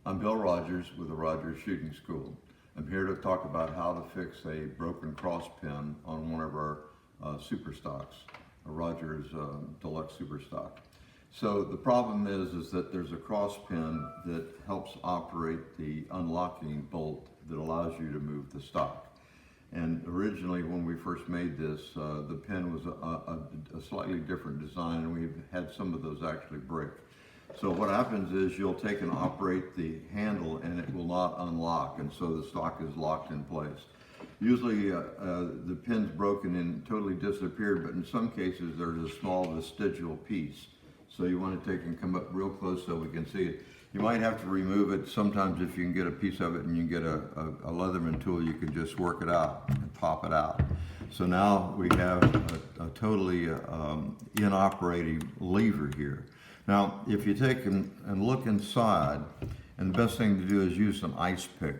I'm Bill Rogers with the Rogers Shooting School. I'm here to talk about how to fix a broken cross pin on one of our super stocks, a Rogers Deluxe Super Stock. So the problem is that there's a cross pin that helps operate the unlocking bolt that allows you to move the stock. And originally, when we first made this, the pin was a slightly different design, and we've had some of those actually break. So what happens is you'll take and operate the handle and it will not unlock, and so the stock is locked in place. Usually the pin's broken and totally disappeared, but in some cases there's a small vestigial piece. So you want to take and come up real close so we can see it. You might have to remove it. Sometimes if you can get a piece of it and you get a Leatherman tool, you can just work it out and pop it out. So now we have a totally inoperative lever here. Now, if you take and look inside, and the best thing to do is use an ice pick,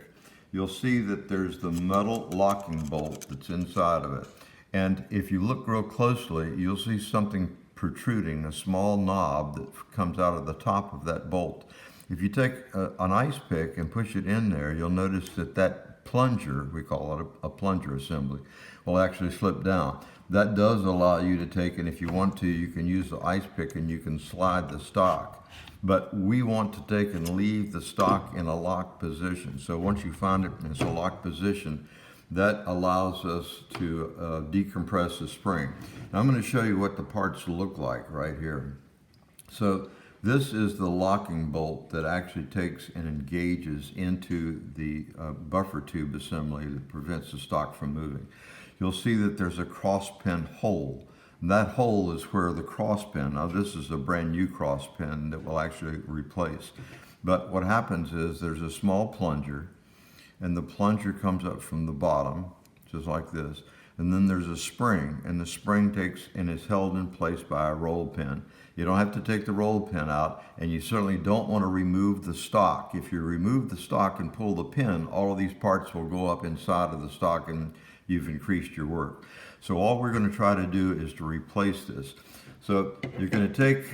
you'll see that there's the metal locking bolt that's inside of it. And if you look real closely, you'll see something protruding, a small knob that comes out of the top of that bolt. If you take an ice pick and push it in there, you'll notice that plunger, we call it a plunger assembly, will actually slip down. That does allow you to take, and if you want to, you can use the ice pick and you can slide the stock. But we want to take and leave the stock in a locked position. So once you find it in a locked position, that allows us to decompress the spring. Now I'm going to show you what the parts look like right here. So this is the locking bolt that actually takes and engages into the buffer tube assembly that prevents the stock from moving. You'll see that there's a cross pin hole. And that hole is where the cross pin, now this is a brand new cross pin that we'll actually replace. But what happens is there's a small plunger, and the plunger comes up from the bottom, just like this. And then there's a spring, and the spring takes and is held in place by a roll pin. You don't have to take the roll pin out, and you certainly don't want to remove the stock. If you remove the stock and pull the pin, all of these parts will go up inside of the stock and you've increased your work. So all we're going to try to do is to replace this. So you're going to take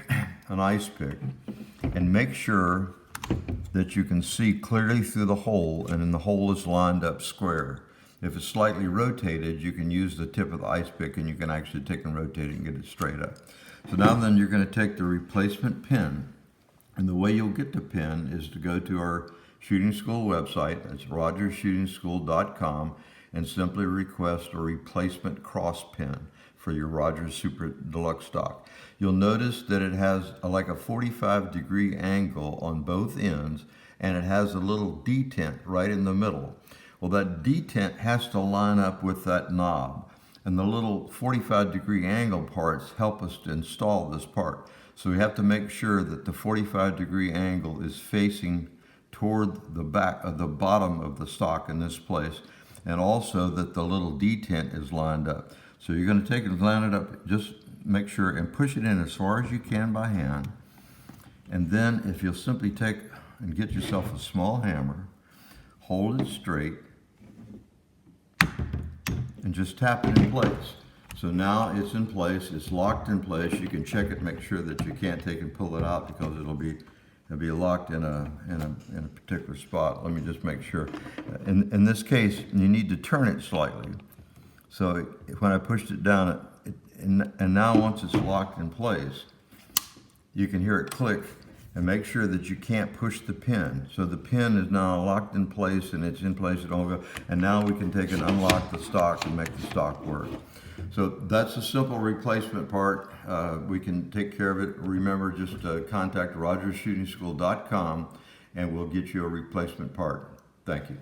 an ice pick and make sure that you can see clearly through the hole, and then the hole is lined up square. If it's slightly rotated, you can use the tip of the ice pick and you can actually take and rotate it and get it straight up. So now then you're going to take the replacement pin, and the way you'll get the pin is to go to our shooting school website, that's rogersshootingschool.com, and simply request a replacement cross pin for your Rogers Super Deluxe stock. You'll notice that it has like a 45-degree angle on both ends, and it has a little detent right in the middle. Well, that detent has to line up with that knob, and the little 45-degree angle parts help us to install this part. So we have to make sure that the 45-degree angle is facing toward the back of the bottom of the stock in this place, and also that the little detent is lined up. So you're going to take it and line it up, just make sure, and push it in as far as you can by hand. And then if you'll simply take and get yourself a small hammer, hold it straight, and just tap it in place. So now it's in place, it's locked in place. You can check it, make sure that you can't take and pull it out, because it'll be locked in a particular spot. Let me just make sure. In this case, you need to turn it slightly. So when I pushed it down, and now once it's locked in place, you can hear it click, and make sure that you can't push the pin. So the pin is now locked in place, and it's in place at all. And now we can take and unlock the stock and make the stock work. So that's a simple replacement part. We can take care of it. Remember, just contact rogersshootingschool.com and we'll get you a replacement part. Thank you.